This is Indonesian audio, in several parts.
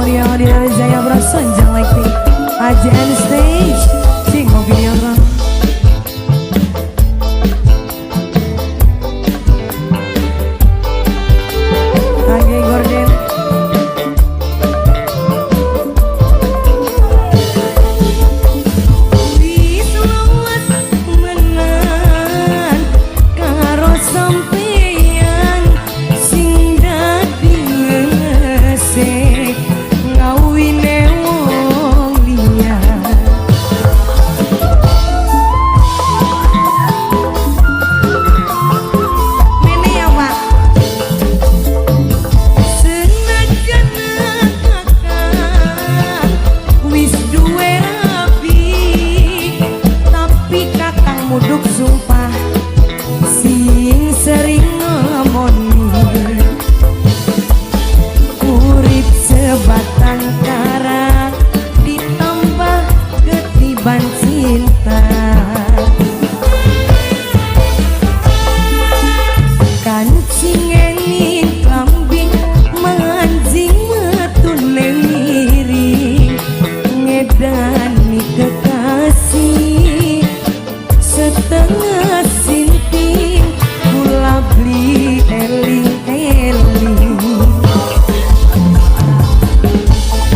Meriah di Jaya Brasenjang Lekti AJN Stage Sing mobilnya bang.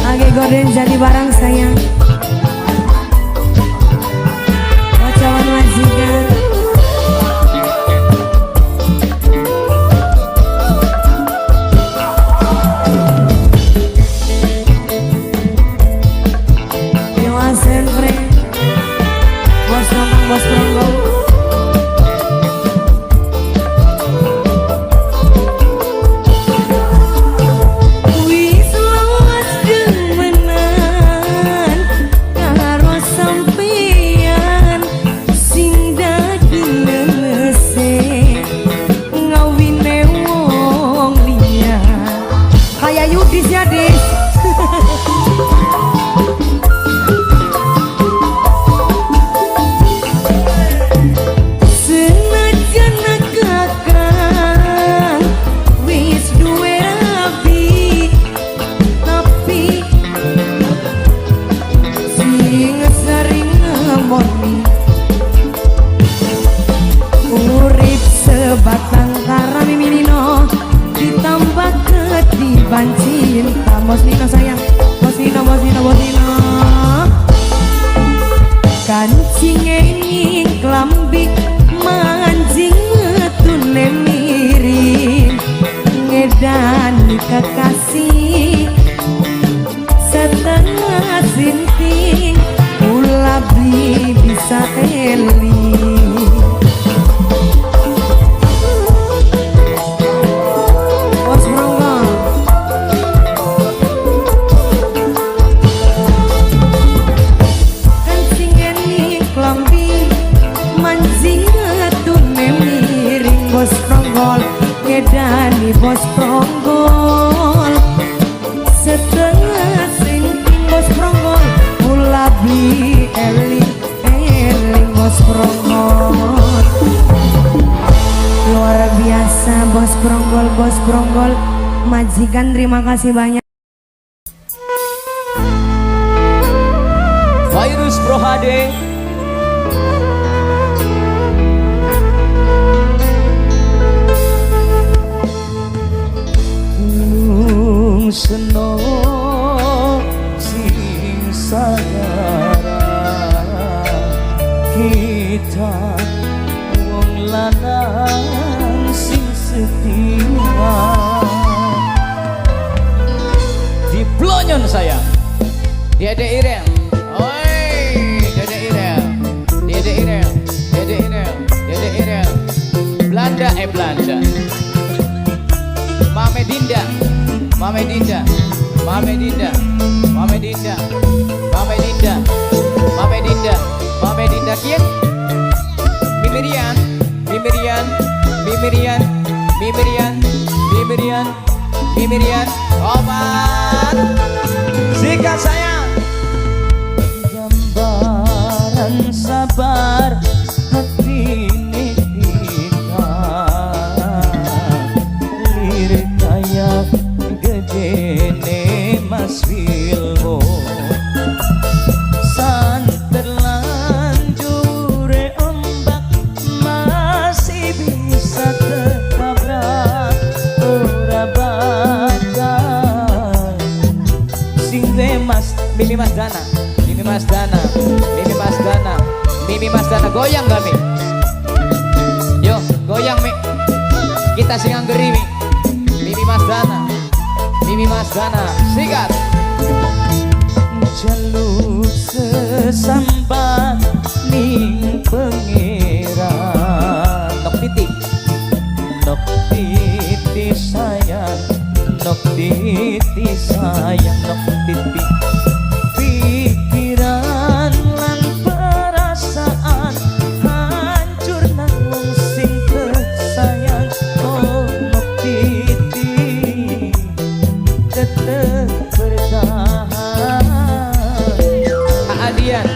Age Gorden jadi barang sayang Wacawan majikan Dewa Senpre Bos Nongkong Bos Pronggol urip sebatang kara miminino ditambah ketiban cinta Bos Nino sayang Bos Nino Bos Nino Bos Nino kancing enging klambi manjing ngetune miring ngedani kekasih setengah sinting ulah beli bisa eling Bos Pronggol kancing enging klambi manjing ngetune miring Bos Pronggol ngedani Bos Pronggol setengah sinting Bos Pronggol ulah beli eling Bos Pronggol luar biasa Bos Pronggol majikan terima kasih banyak Virus Pro HD seno sing sagara kita wong lanang sing setia di Plonyon sayang Dede Irel oi Dede Irel Dede Irel Dede Irel Dede Irel Belanda Belanda Mame Dinda Mame Dinda, Mame Dinda, Mame Dinda, Mame Dinda, Mame Dinda, Mame Dinda kian, Mimirian, Mimirian, Mimirian, Mimirian, Mimirian, Mimirian, obat, sikat sayang, gambaran sabar hati ini kita, lirik kayak gede Mas Wi ilmu santer lanjure ombak masih bisa tertabrak ora bakal sing mas Mimi Mas Dana Mimi Mas Dana Mimi Mas Dana Mimi Mas Dana goyang gak Mi? Yo goyang Mi, kita sing anggeri Mi. Mimi Mas Dana Mimi Mas Dana sikat jaluk sesambat ning pengiran nok titi sayang nok titi sayang nok titi pikiran lan perasaan hancur nang wong sing tersayang oh nok titi tetep bertahan Adian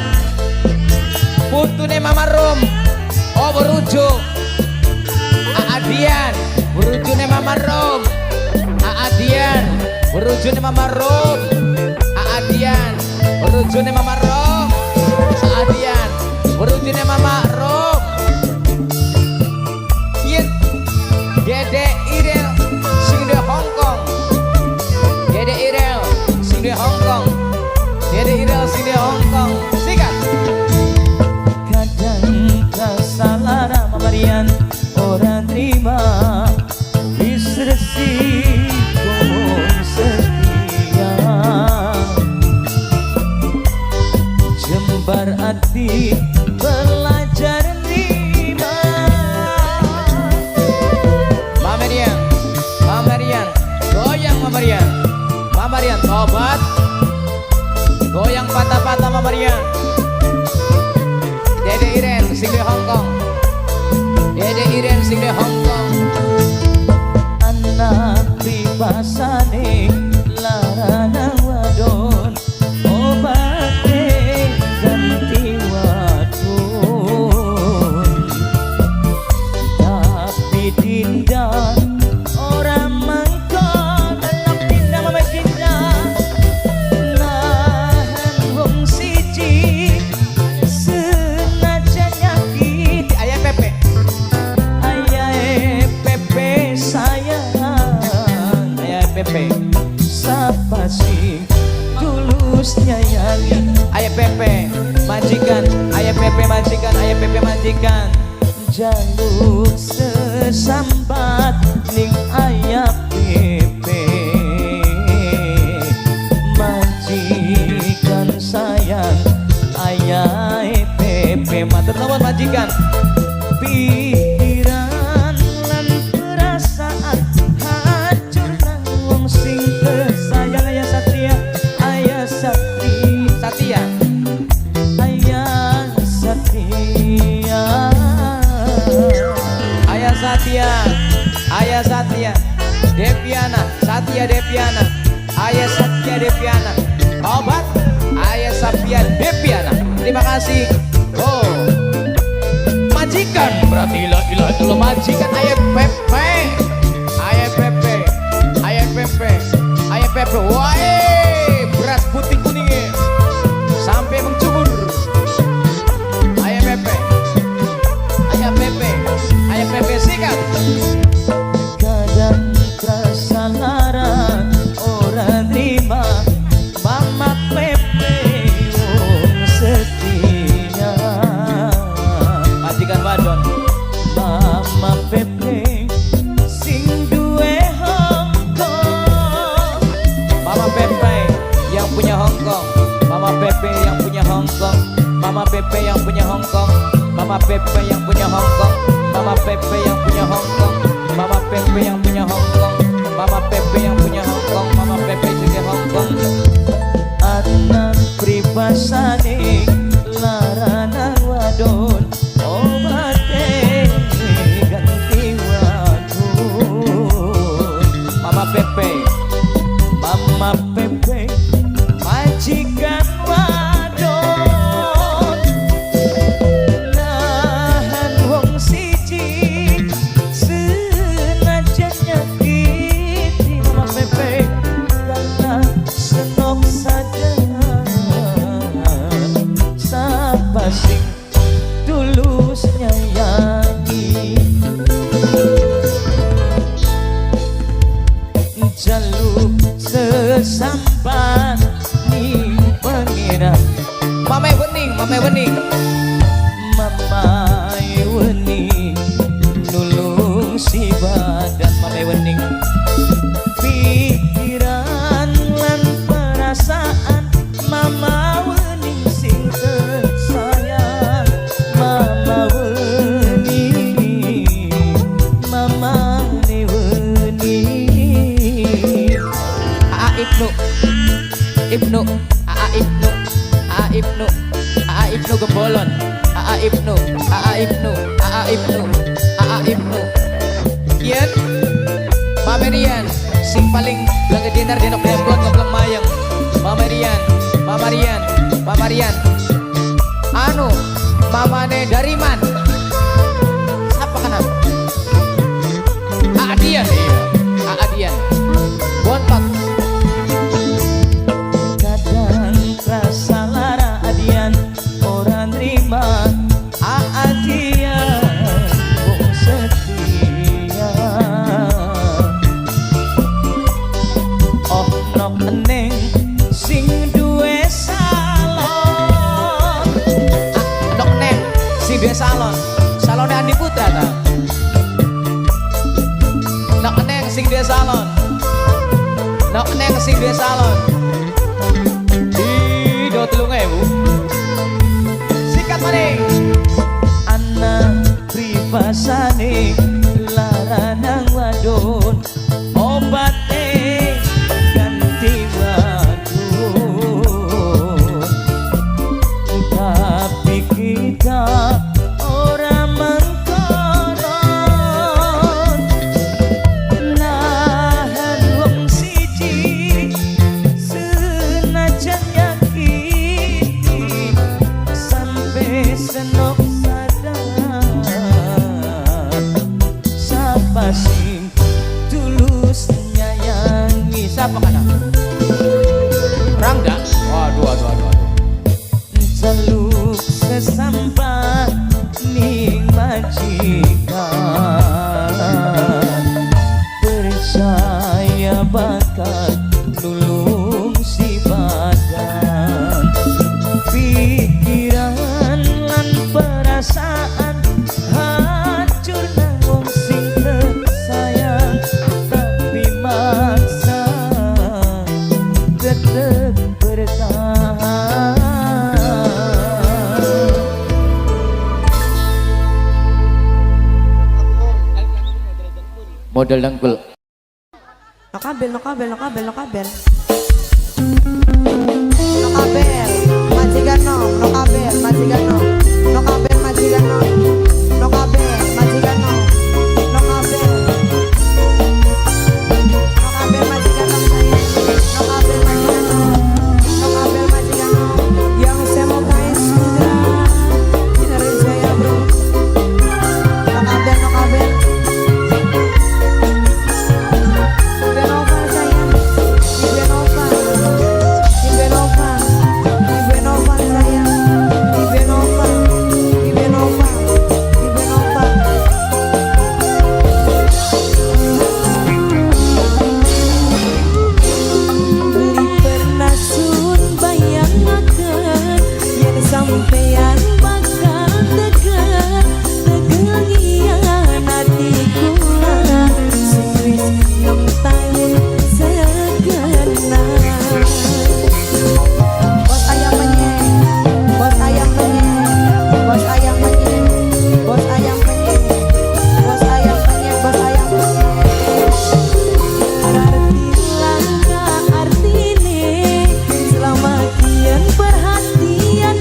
putune Mama Rom oh berujuk Adian berujune Mama Rom Adian berujune Mama Rom Adian berujune Mama Rom Adian berujune Mama Rom Yen Dede Irel sing di Hong Kong Dede Irel sing di Hong Kong Dede Irel sing di Hong Kong sikat kadang kasalara Marian orang terima disresi ngomong setia jembar hati belajar terima Mamarian goyang Mamarian tobat goyang patah-patah Mamarian Dede Iren sing di Hong Kong Dede Iren sing di Hong Kong anak pribasane larana wadon obate ganti wadon tapi dinda orang mangkon tetap dinda mama dinda nahan wong siji senajan nyakiti ayah Pepe sayang ayah Pepe sapa sih tulus nyayangi ayah Pepe majikan ayah Pepe majikan ayah Pepe majikan jaluk sesambat ning ayah Pepe majikan sayang ayah Pepe matur nuwun majikan pikiran lan perasaan hancur nang wong sing tersayang ayah Satria ayah Satria ayah Satria ayah Satria ayah Satria Deviana Satria Deviana ayah Satria Deviana obat ayah Satria Deviana terima kasih oh majikan berarti la ilaha illallah majikan ayah Pepe ayah Pepe ayah Pepe ayah Pepe wae beras putih kuningnya sampai menjemur ayah Pepe ayah Pepe ayah Pepe sikat kadang terasa lara orang terima Mama Pepe wong setia majikan wadon Mama Pepe sing duwe Hongkong Mama Pepe yang punya Hongkong Mama Pepe yang punya Hongkong Mama Pepe yang punya Hongkong Mama Pepe yang punya Hongkong Mama Pepe yang punya Hongkong Mama Pepe yang punya Hongkong Mama Pepe yang punya Hongkong Mama Pepe juga Hongkong anak pribasane larana wadon obate ganti wadon Mama Pepe majikan wadon nahan wong siji senajan nyakiti Mama Pepe karena Ibnu, Aa Ibnu, Aa Ibnu, Aa Ibnu Gembolon, Aa Ibnu, Aa Ibnu, Aa Ibnu, Aa Ibnu. Kian, Mama Rian, sing paling laga dinar di nok demplon ngebleng mayang. Mama Rian, Mama Rian, Mama Rian. Anu, mamane dari man. Siapa kana? Aa Dian, iya, Aa Dian. Bontot. Kadang rasa lara adian orang terima adian kok setia. Oh nok eneng sing duwe salon. Nok eneng sing duwe salon. Salonnya Andi Putra ta. Nok eneng sing duwe salon. Nok eneng sing duwe salon. Di 3.000 sikat maning anak privasane laranang wadon obate ganti wadon tapi kita ora mengkoron nahan wong siji senajan yakini sampai senok sadar siapa sing tulus nyayangi. Siapa kana? Rangga. Waduh. Jaluk sesampah ning majikan percaya bakal nulung si badan pikiran lan perasaan hancur nang wong sing tersayang tapi maksa tetep bertahan. Model dangkul. No kabel, majikan no kabel, majikan no kabel, majikan no kabel, majikan no kabel, majikan no saya, no kabel, majikan no yang saya mau kain sudah dengerin saya bro, no kabel. Sampeyan bakal tegar hatiku sewis nang tahun segenap. Bos ayam penyet, bos ayam penyet, bos ayam penyet, bos ayam penyet, bos ayam penyet, bos ayam penyet. Arti langka artine selama kian perhatian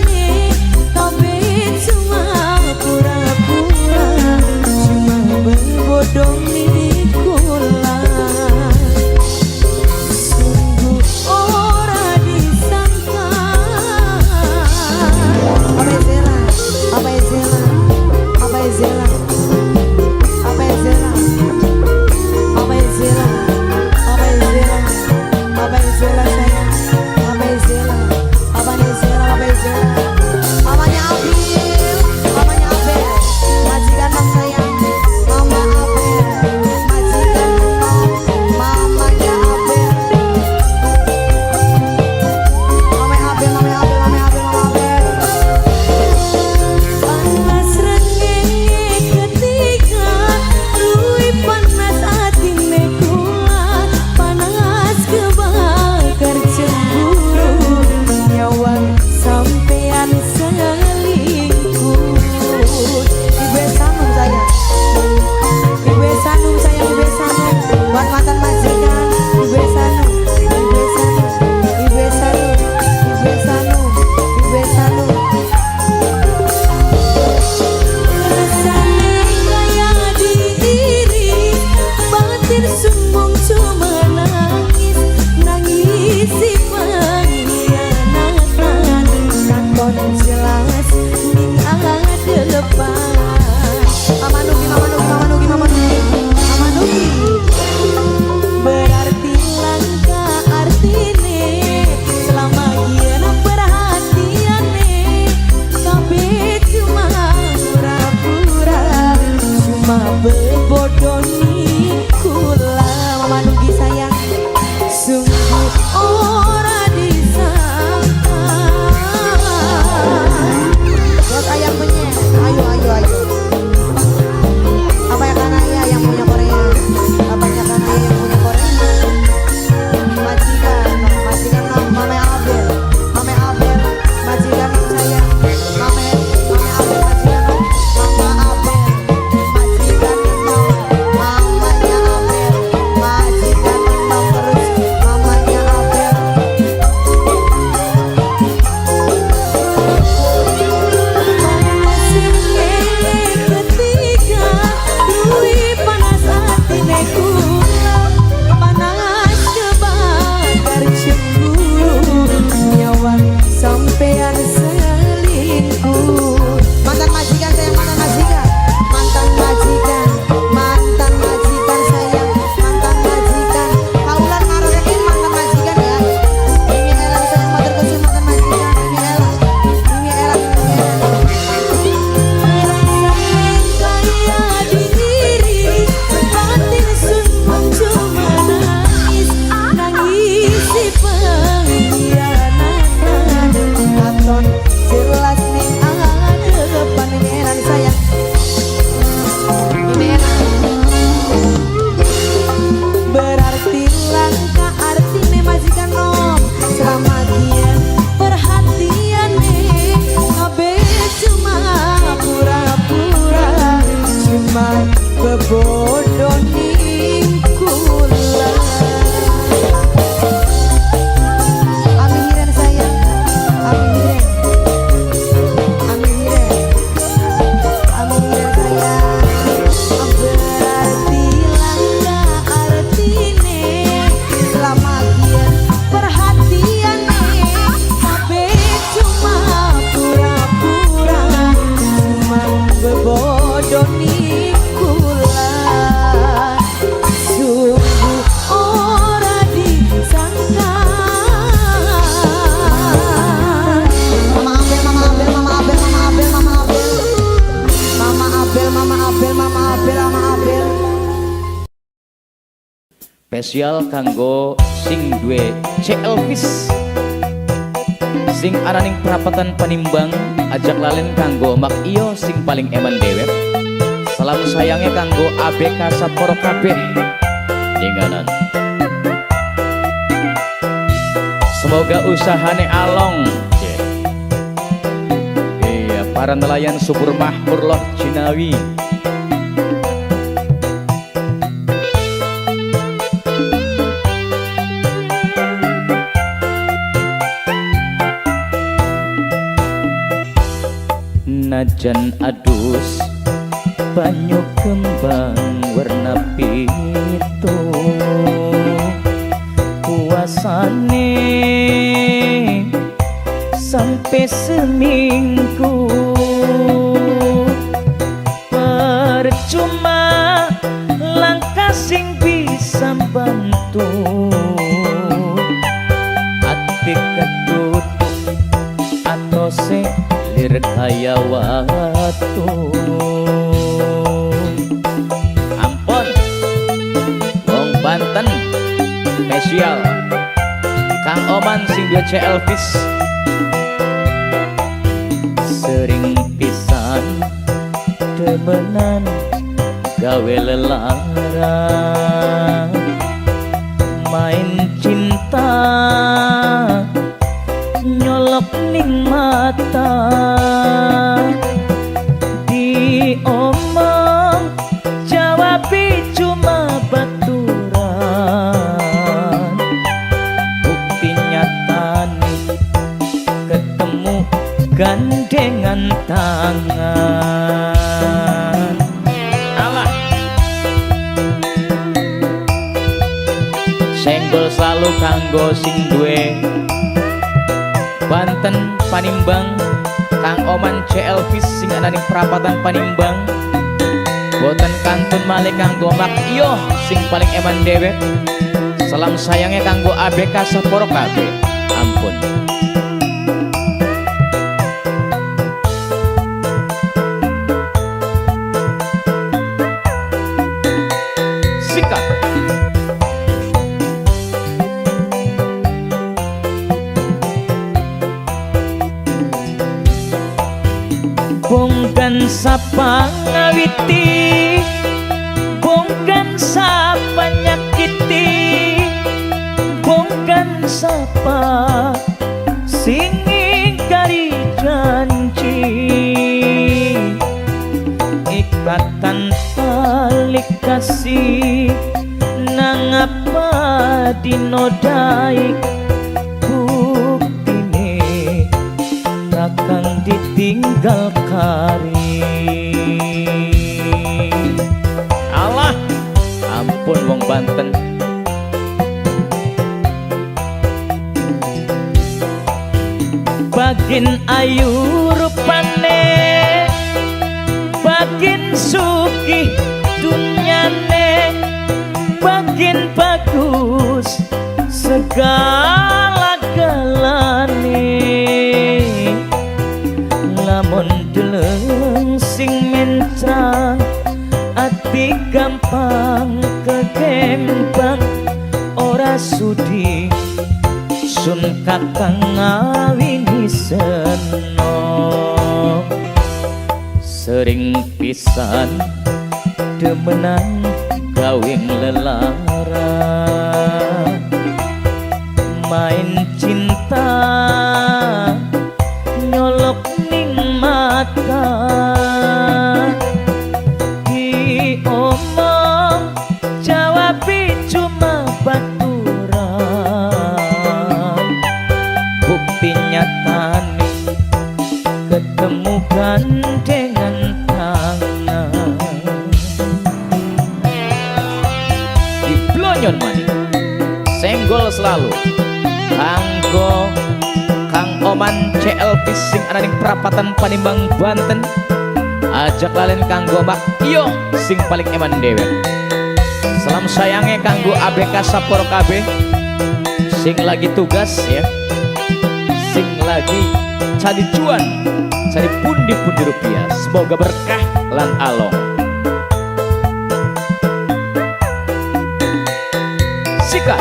sampean selingkuh. Mantan majikan sayang, mantan majikan, mantan majikan, mantan majikan sayang, mantan majikan. Kaulan ngarekin mantan majikan ya. Ini elang sayang matur kasih mantan majikan, ini elang, ini elang, ini elang. Kaya diri, batin sun cuma nangis, nangis si pengkhianatan. Katon jelas ning depan ini elang sayang, ini elang. Berarti langka artine majikan nom, selamat dia perhatian nih, kabeh cuma pura-pura, cuma bebodoh ning kula. Amiren sayang, amiren, amiren, amiren sayang. Berarti langka artine, selamat dia perhatian nih, kabeh cuma pura-pura, cuma bebodoh nih kula. Sungguh ora disangka. Mama Abel, Mama Abel, Mama Abel, Mama Abel, Mama Abel, Mama Abel, Mama Abel, Mama Abel, Mama Abel. Spesial kanggo sing duwe C Elvis, sing araning perapatan panimbang, ajak lalen kanggo mak iyo sing paling eman dewek. Salam sayangnya kanggo ABK Sapporo kabeh denganan. Semoga usahane along. Iya, para nelayan subur mahmur loh Cinawi. Najan adus banyu kembang warna pitu, puasane sampai seminggu, percuma langkah sing bisa bantu, ati ketut atau selir kaya watu. Ampun wong Banten spesial Kang Oman sing dua C Elvis. Sering pisan demenan gawe lelarang, main cinta nyolok ning mata, diomong jawabi cuma baturan, bukti nyata nih ketemu gandengan tangan. Alah, senggol selalu kanggo sing duwe Banten Panimbang, Kang Oman C Elvis sing ananing perapatan Panimbang. Boten kantun malih kanggo mak iyo sing paling eman dewek. Salam sayangnya kanggo ABK Sapporo kabeh. Ampun. Sikat. Bongkan sapa ngawiti, bongkan sapa nyakiti, bongkan sapa sing ingkari janji, ikatan tali kasih nang apa dinodai, buktine takang ditinggal kari. Allah, ampun wong Banten. Bagin ayu rupane, bagin sugih dunyane, bagin bagus segala galane. Lamun deleng sing mencang, ati gampang kekembang, ora sudi sun kakang ngawini seno. Sering pisan demenan gawing lelaran, main cinta nyolok ning mata, diomong jawabi cuma baturan. Bukti nyatane ketemu gandengan tangan. Di Blonyon Manik senggol selalu kanggo Kang Oman CLP sing ana ning Prapatan Panimbang Banten. Ajak lalen kanggo Mbak Iyo sing paling eman dewek. Salam sayangnya kanggo ABK Sapor KB sing lagi tugas ya, sing lagi cari cuan, cari pundi-pundi rupiah. Semoga berkah lan along. Sika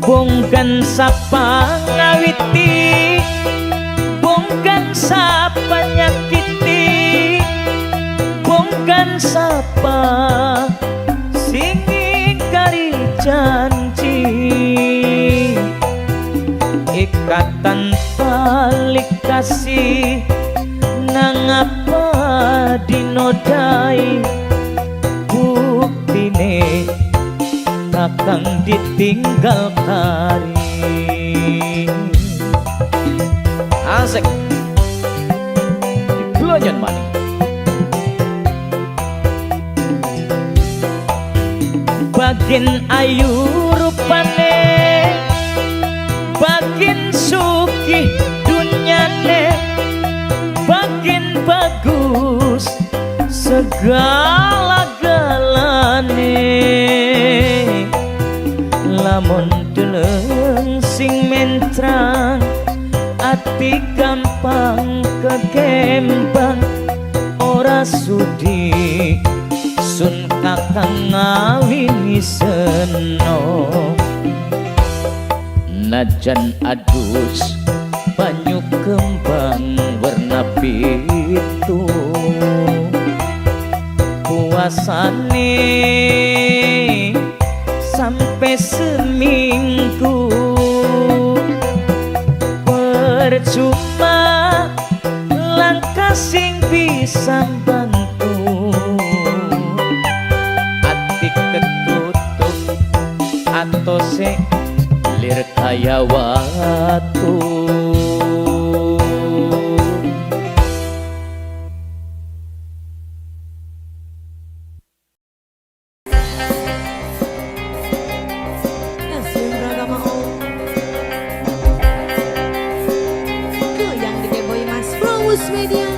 bongkan sapa ngawiti, bongkan sapa nyakiti, bongkan sapa sing ingkari janji. Ikatan tali kasih nang apa dinodai, buktine kakang ditinggal kari. Asik di Blonyon Manik. Bagin ayu rupane, bagin sugih dunyane, bagin bagus segala galane. Lamun deleng sing mentrang, ati gampang kekembang, ora sudi sun kakang ngawini seno. Najan adus banyu kembang warna pitu, puasane sampai seminggu, percuma langkah sing bisa bantu. Ati ketutup atau sing lir kaya watu. Media.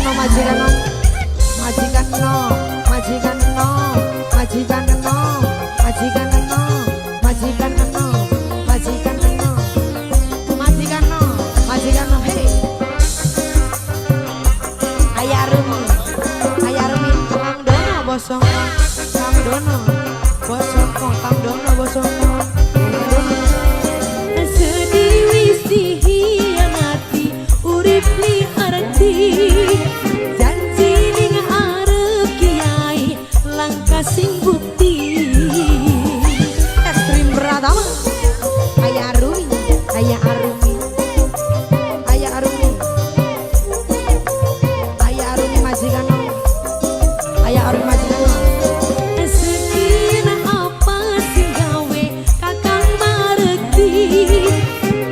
majikan no, majikan no, majikan no, majikan no, majikan no, majikan no, majikan no, majikan no, majikan no, majikan no, hey. Ayah Rumi, Kang Dono bosong, Kang Dono bosong, Kang Dono bosong, Kang Dono. Sedih wis dihianati, urip li arti. Janji ning arep kiai, langkah sing bukti. Ekstrim Pratama, Ayah Rumi, Ayah Arumi, Ayah Arumi, Ayah Arumi majikan no, Ayah Arumi majikan no. Sekina apa sing gawe kakang mareki.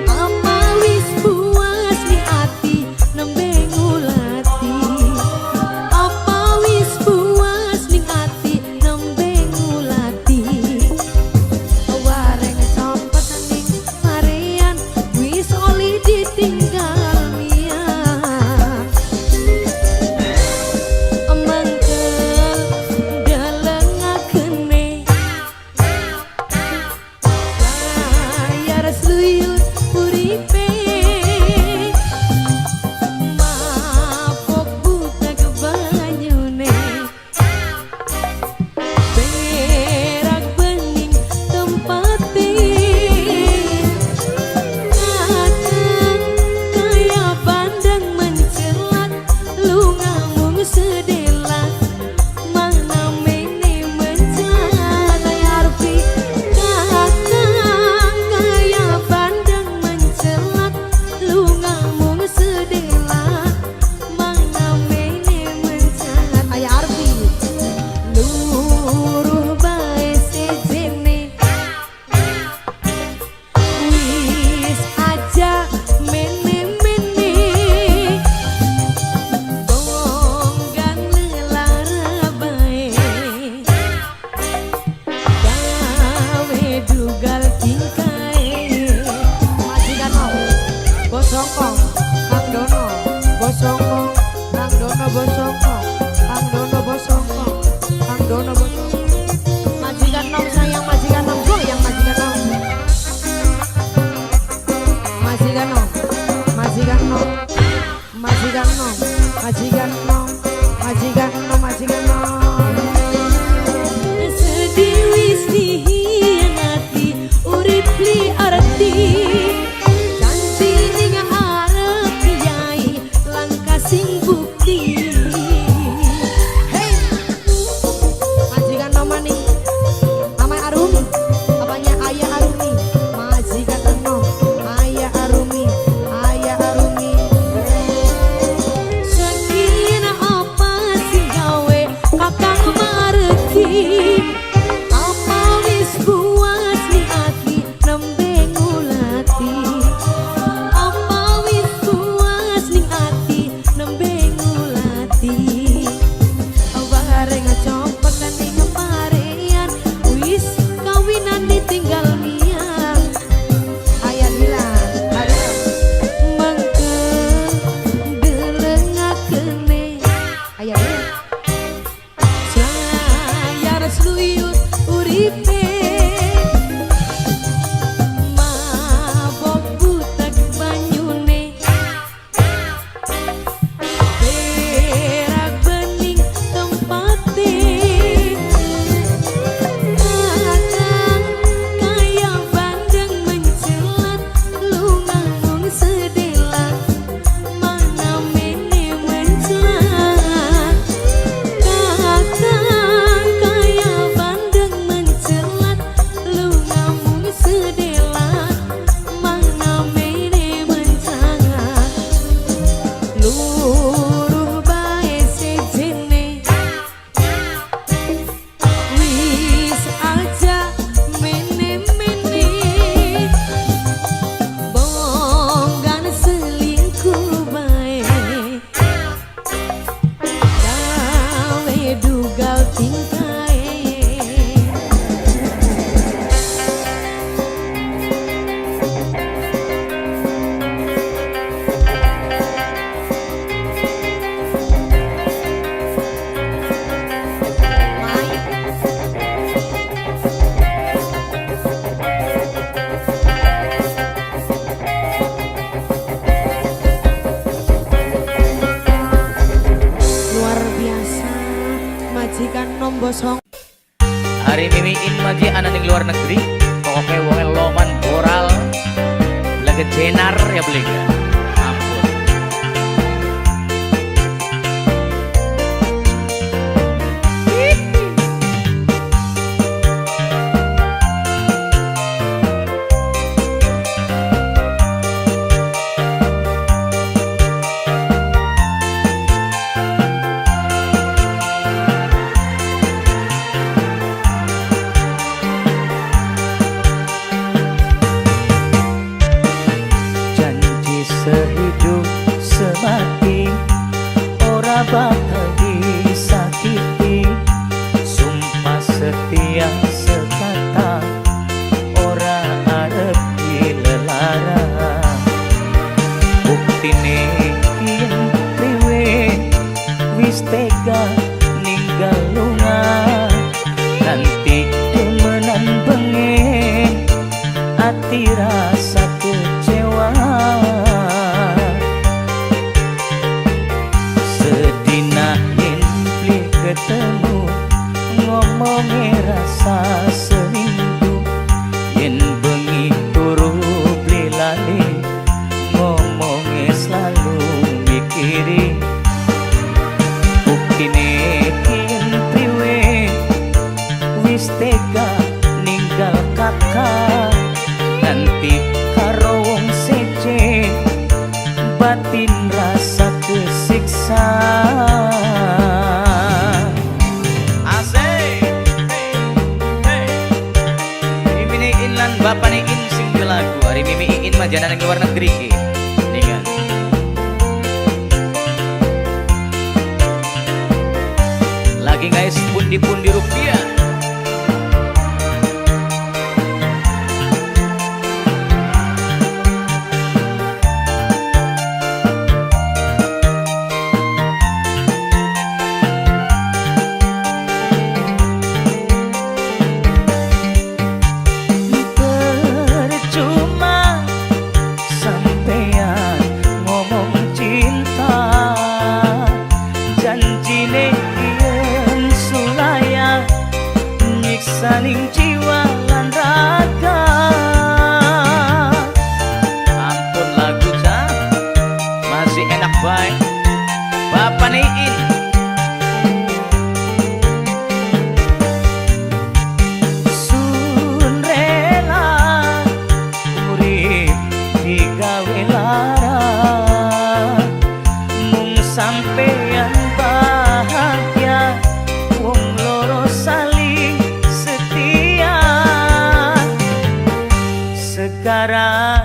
Apa wis puas ni ati nembe ngulati. Apa wis puas ni ati nembe ngulati. Wareng compet ning marean wis oli ditinggal mia. Mangkel delengakene layar sluyut uripe. Mabok buta kebanyune berak bening tempate. Kadang kaya pandang mencelat, lu ngamung sedelat. Mana mene mencelat layar pi. Kadang kaya pandang mencelat, lu ngamung sedelat. Mana mene mencelat Ayah Arfi, luruh bae sejene. Wis aja mene-mene, bonggan lelara bae. Gawe dugal tingkae. majikan no, bosong Kang Dono, bosong Kang Dono, bosong Kang Dono, bosong Kang Dono, bosong. Majikan no sayang, majikan no goyang, majikan no, majikan no, majikan no, majikan no, majikan no, majikan no, majikan no. Sedih wis dihianati, urip li arti. Janji ning arep kiai, langkah sing bukti. Hey, majikan no maning, Amai Arumi, apanya Ayah Arumi, majikan no, Ayah Arumi, Ayah Arumi. Sakina apa sing gawe kakang mareki. Apa wis puas ni ati nembe ngulati. Apa wis puas ni ati nembe ngulati. Bareng compet ning parean wis kawinan ditinggal mia. Ayah bilang, ada Mangke delengakene Ayah bilang, layar sluyut uripe. Mabok buta banyune berak bening tempate. Kadang kaya bandeng mencelat, lu ngamung sedelat. Mana mene mencelat. Kadang kaya bandeng mencelat, bos Hong. Hari mimiin maji anak di luar negeri. Pokoknya wonge loman boral. Lagi jenar ya beli ga. Ampun. Sehidup semati ora bakal disakiti, sumpah setia sekata ora arep dilelara. Buktine yen priwe wis tega ninggal lunga, nanti demenan bengen ati rasa kecewa. Ketemu ngomongnya rasa seminggu, yen bengi turu beli lali ngomongnya selalu mikiri. Buktine yen priwe wis tega ninggal kakak, nanti karo wong seje batin rasa kesiksa. Bapak nih sing lagu hari mimi ingin majanan ke luar negeri ki dengan lagi guys pundi-pundi rupiah. Saling jiwa lan raga. Ampun lagu cah masih enak baik. Bapak Niin sun rela urip digawe lara, mung sampeyan bahagia wong loro saling segara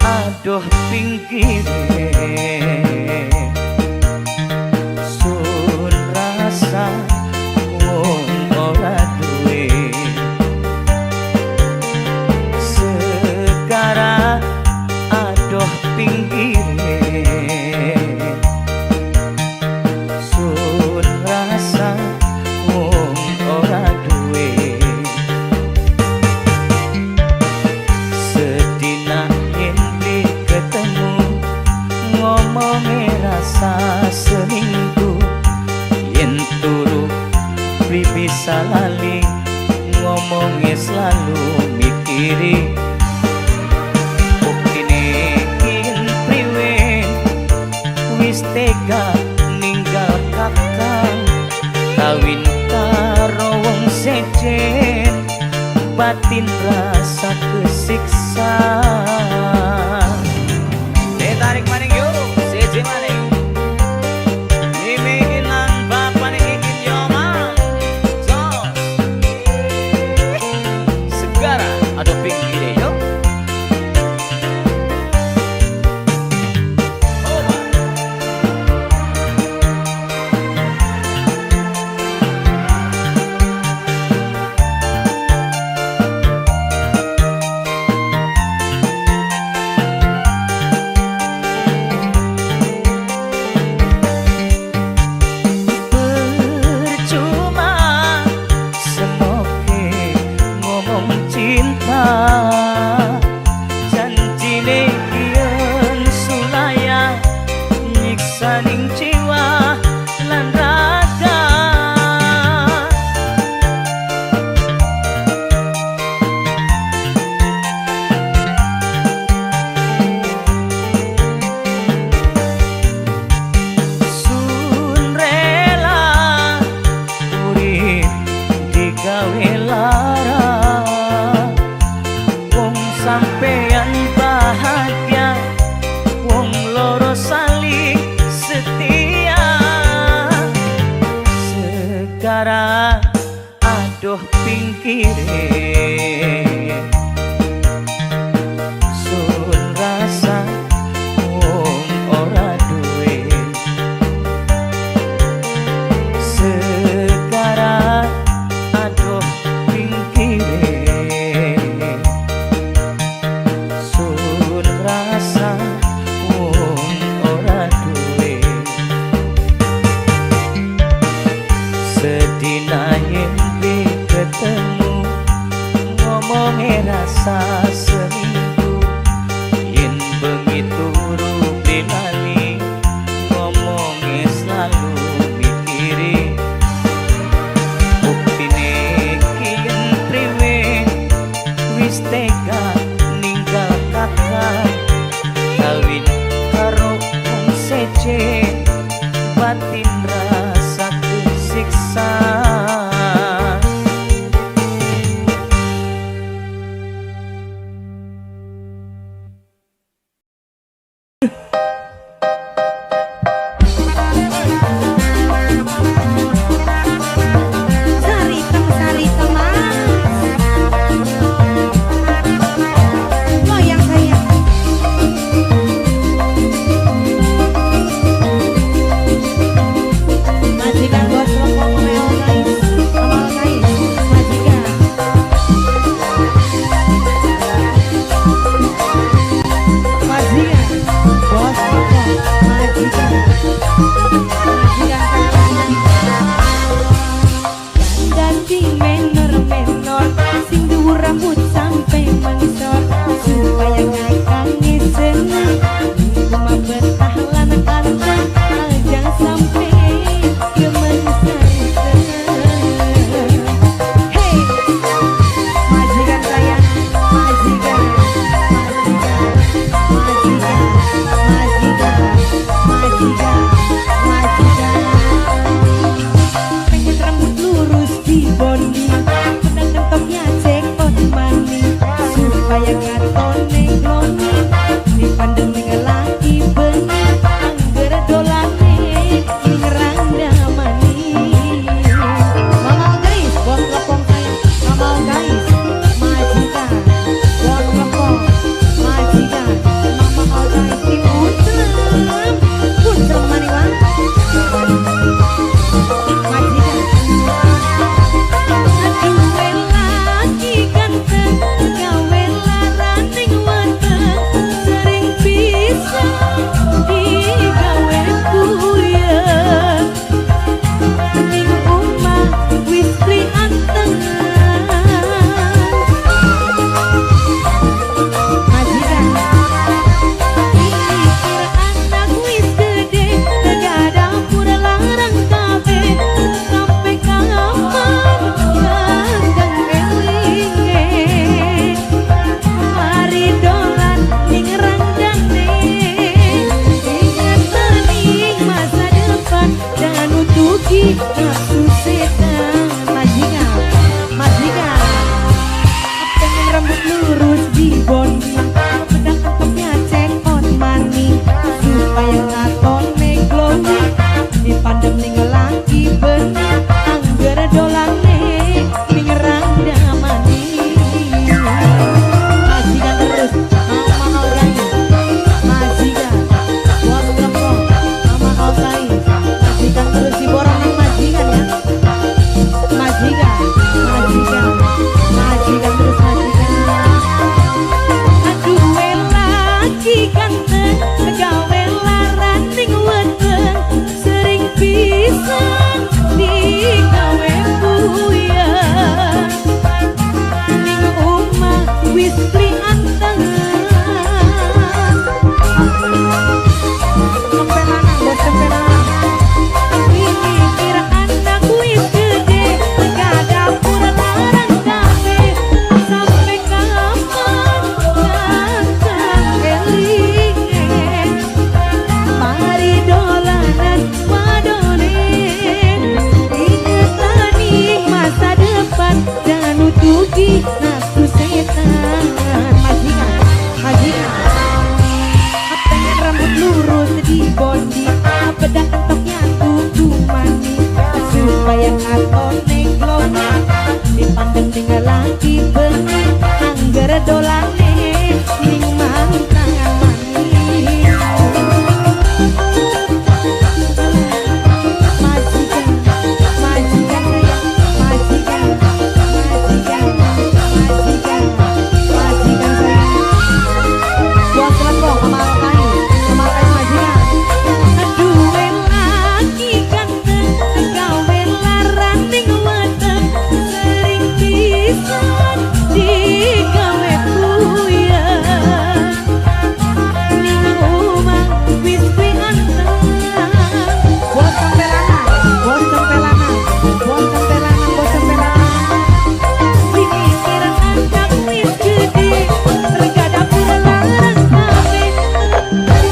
aduh pinggire sun rasa wong ora duwe segara aduh pinggire sun rasa wong ora duwe. Ngomongnya rasa seminggu, yen turu bisa lali ngomongnya selalu mikiri. Buktine yen priwe wis tega ninggal kakang, kawin karo wong sejen batin rasa kesiksa. Tarik maning yuk, seje maning. Mimi ilang bapak nih ingin yoman, sos. Segara ada pinggir yuk. aduh pinggire sun rasa wong ora duwe sekarang aduh pinggire sun rasa wong ora duwe sedina ketemu ngomongnya rasa seminggu yen begitu rupi lali ngomongnya selalu mikirin buktine kian priwe wis tega ninggal kakak kawin karo wong seje batin rasa kesiksa. dolane ning mantan manis. Majikan, majikan sayang, majikan, majikan, majikan, majikan sayang. Buat kelompok amal kayu majikan. Duwe lagi ganteng, gawe laran ning weteng, sering pisan digawe puyeng. Ning omah wis kuwi anteng. Bos tempelanan, bos tempelanan, bos tempelanan, bos tempelanan. Pikiran anak wis gede, rega dapur larang kabeh.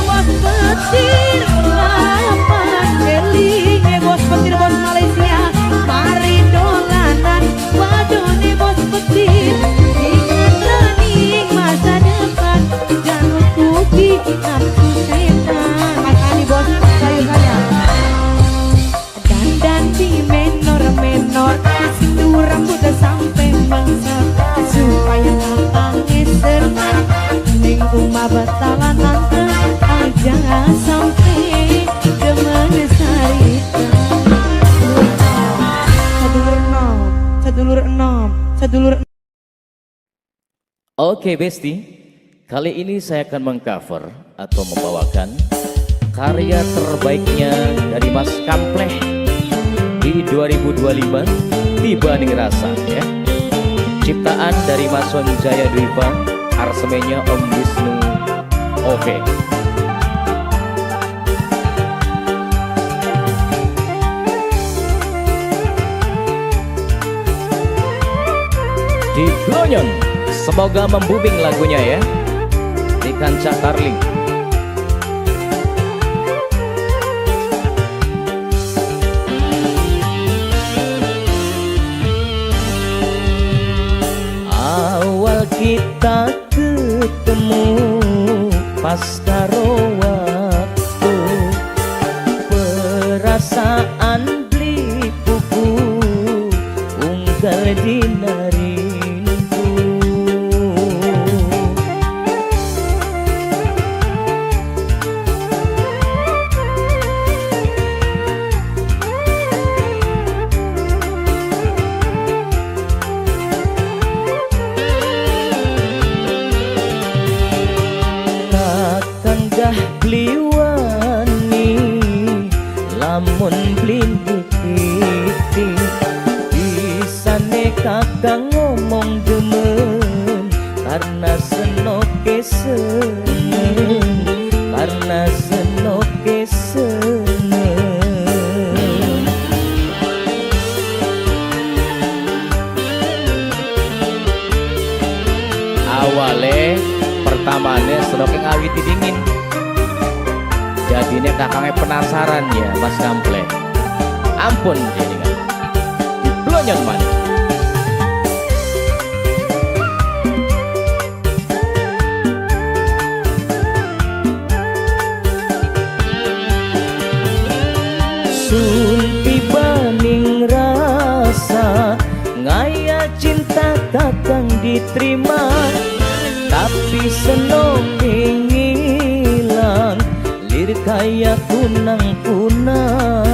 Bos petir lapan elinge bos petir bos Malaysia. Mari dolanan wadone bos petir. Ingatan masa depan jangan kupi nafsu setan. Makani bos sayur saya. Dandan di menor-menor, sindur rambut sampai bangsat, supaya lapangnya serta ning umah batalan nanteng aja sampai demen sarita. Sedulur enom. Oke Besti, kali ini saya akan mengcover atau membawakan karya terbaiknya dari Mas Kampleh di 2025, Tiba Ning Rasa ya. Ciptaan dari Mas Sonjaya Dwipa, arsemenya Om Wisnu. Oke. Di Blonyon, semoga membuming lagunya ya di kancah Tarling. Awal kita ketemu pas karo waktu, perasaan beli buku unggal di narinku. Kakanggah bliwani lamun blindikiti, bisane kakang ngomong demen karena senoke seneng, karena senoke seneng. Awale pertamanya senoke ngawiti dingin, jadinya kakangnya penasaran ya Mas Kampleh. Ampun jadinya di Blonyon mana. Sun tiba ning rasa, ngaya cinta kakang diterima, tapi senoke ngilang, lirik kaya kunang-kunang.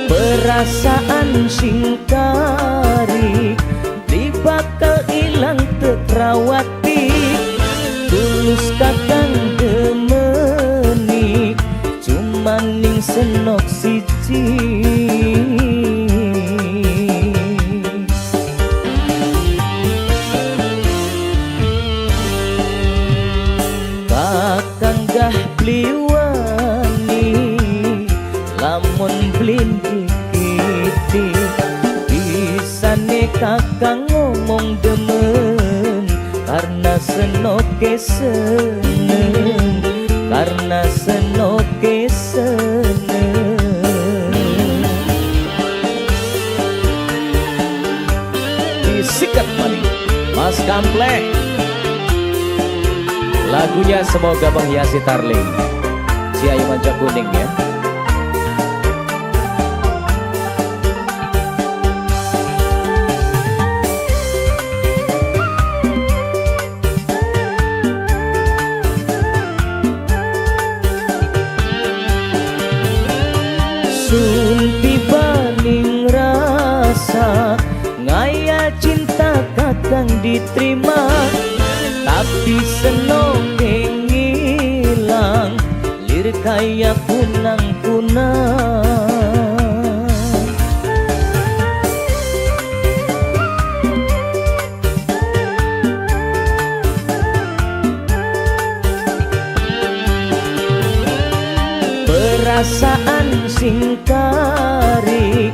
Perasaan singkari di bakal ilang tekrawati, tulus kakang demeni cuman ning senok siji. Kakanggah bliwani lamun blindikiti, bisane kakang ngomong demen karena senoke seneng, karena senoke seneng. Disikat maning Mas Kampleh, Lagunya semoga menghiasi Tarling si Ayu Manja Kuning ya. Sun tibaning rasa ngaya cinta kakang diterima, tapi senonge ngilang lir kaya punang-punang. Perasaan singkari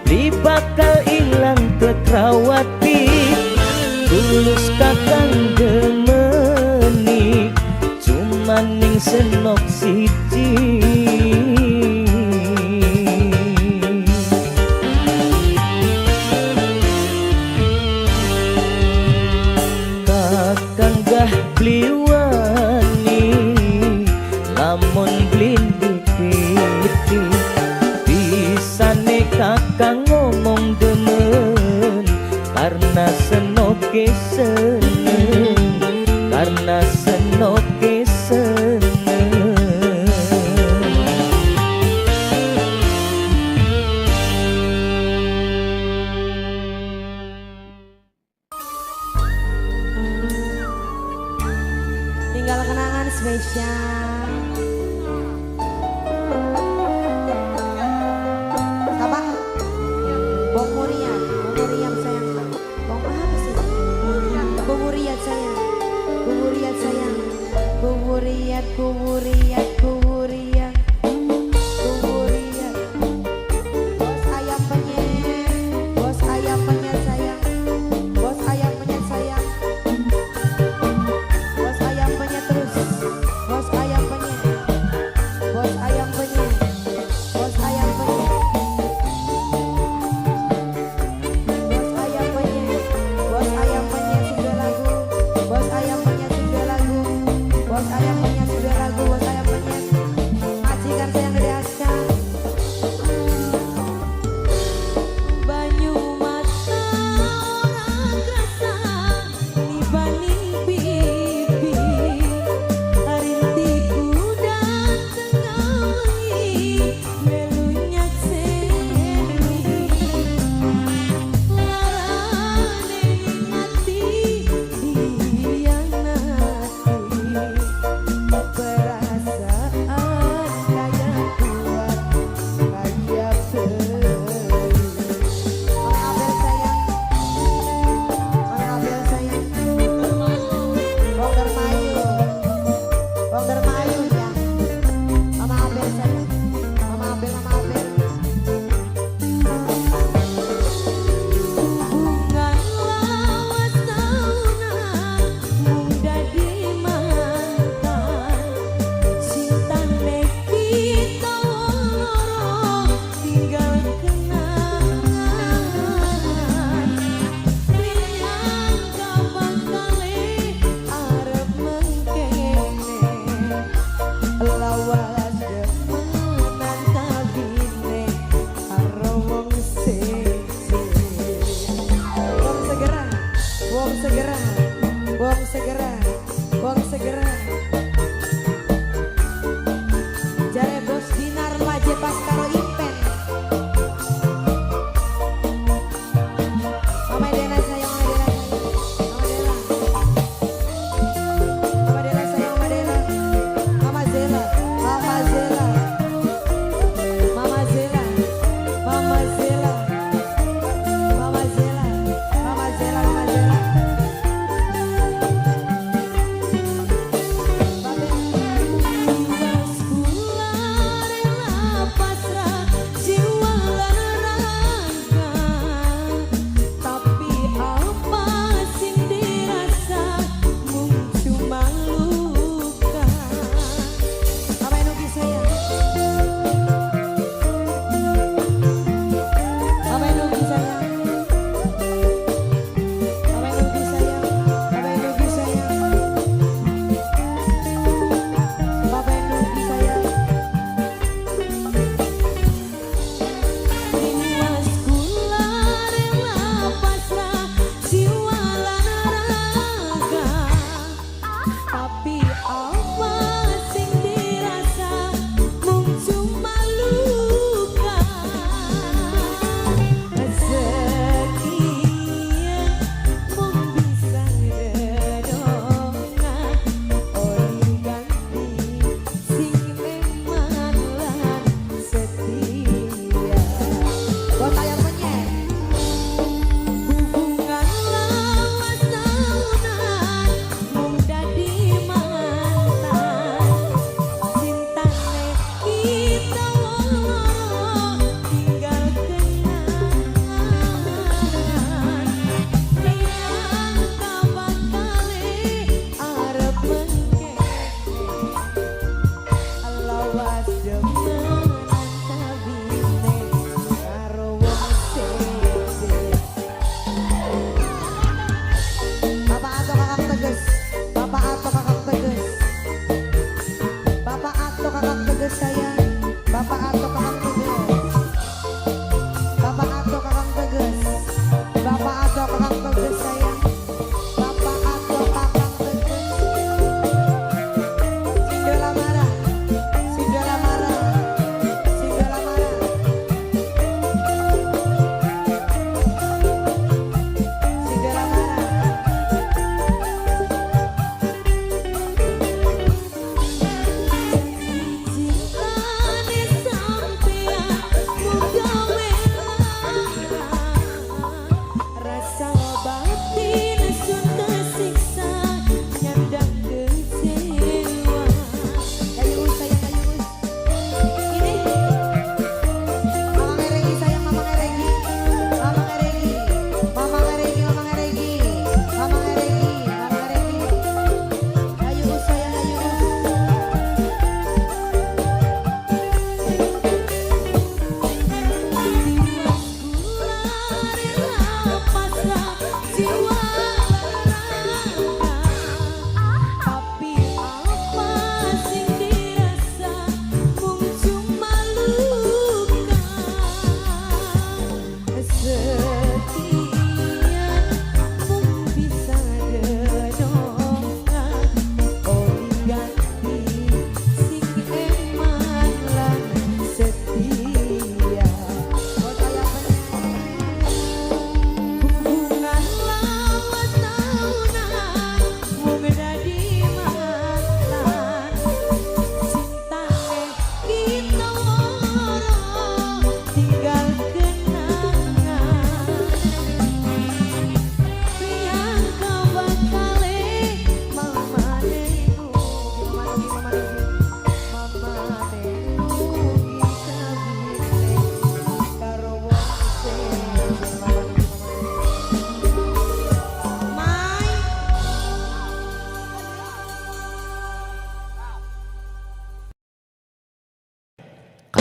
di bakal ilang tetrawati, tulus kakang demeni cuman ning senok siji. Kakang gah bliwani lamun blindik bisane kakang ngomong demen karena senoke seneng, karena senoke seneng. Tinggal kenangan spesial. Bong Muriat sayang. Bong apa sih? Bong Muriat sayang. Bong Muriat sayang. Bong Muriat, Bong Muriat, Bong Muriat. Bong Muriat. Bos ayam penyet, bos ayam penyet sayang. Bos ayam penyet sayang. Bos ayam penyet terus. Bos ayam penyet. Bos ayam penyet. Bos ayam penyet. Buang segera. Jare bos dinar maje pas karo impen. Mama Dela sayang, Mama Dela. Mama Dela sayang, Mama Dela. Mama Zela, Mama Zela. Mama Zela, Mama Zela. Mama Zela, Mama Zela, Mama Zela.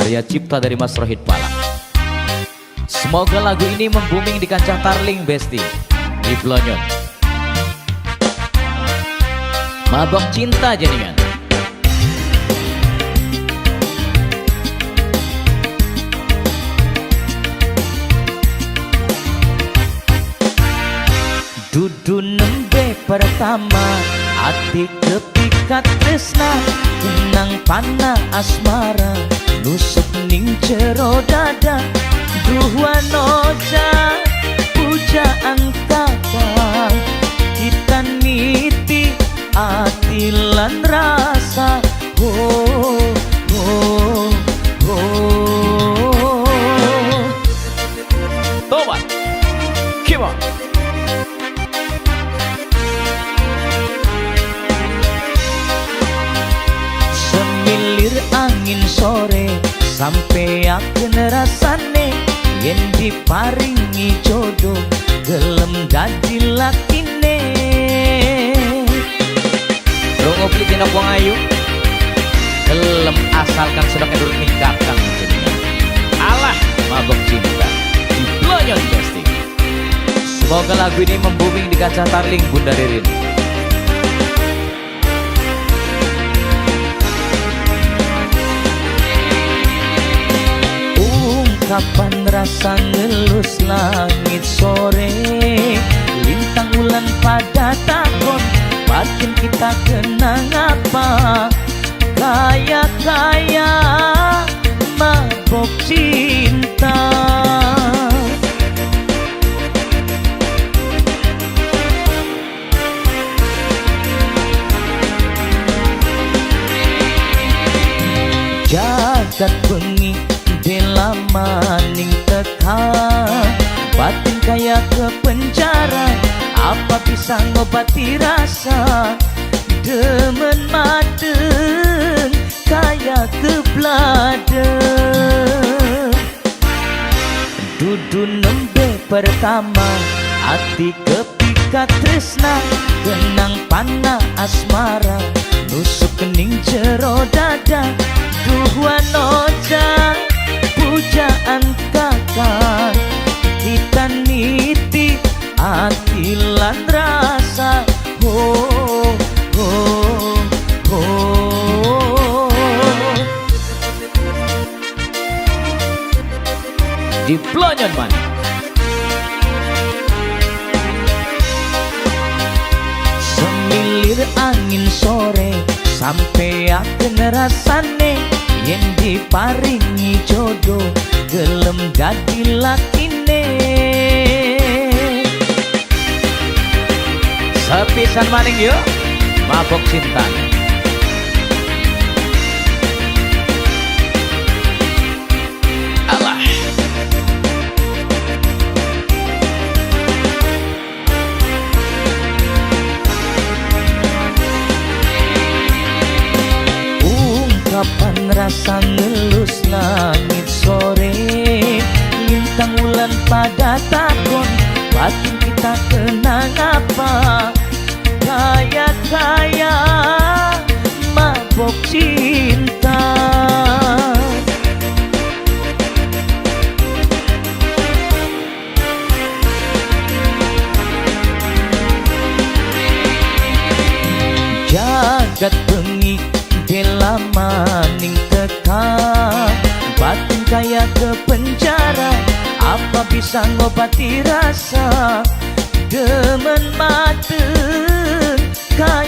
karya cipta dari Mas Rohit Pala. Semoga lagu ini membuming di kancah tarling Besti di Blonyon. Mabok cinta jaringan. Dudu nembe pertama hati kepikat tresna tenang panah asmara nusuk ning jero dada duh noja pujaan kakang kita niti ati lan rasa oh oh oh. Tobat come on. Semilir angin sore sampai akan rasane yen diparingi jodoh gelem dadi lakine. Rongo plitin wong ayu gelem asalkan sudah kedurut nikahkan jenengan. Alah mabok cinta di Blonyon Besti. Semoga lagu ini membuming di kancah tarling Bunda Ririn. Kapan rasa ngelus langit sore lintang bulan pada takon batin kita kenang apa kaya-kaya mabok cinta. Jagat bengi bela maning tekan batin kaya ke penjara apa bisa ngobati rasa demen madeng kaya ke bladeng. Dudu nembe pertama hati kepikat tresna kenang panah asmara nusuk kening jero dada duh noja pujaan kakak kita niti hati lan rasa oh oh oh. Di Blonyon mana semilir angin sore sampai akan rasane yen diparingi jodoh gelem dadi lakine. Sepisan maning yuk mabok cinta. Alah ungkapan rasa ngelus langit sore lintang bulan pada takon batin kita kenang apa kaya-kaya mabok cinta. Jagat bengi bela maning tekan batin kaya ke penjara apa bisa ngobati rasa demen madeng kaya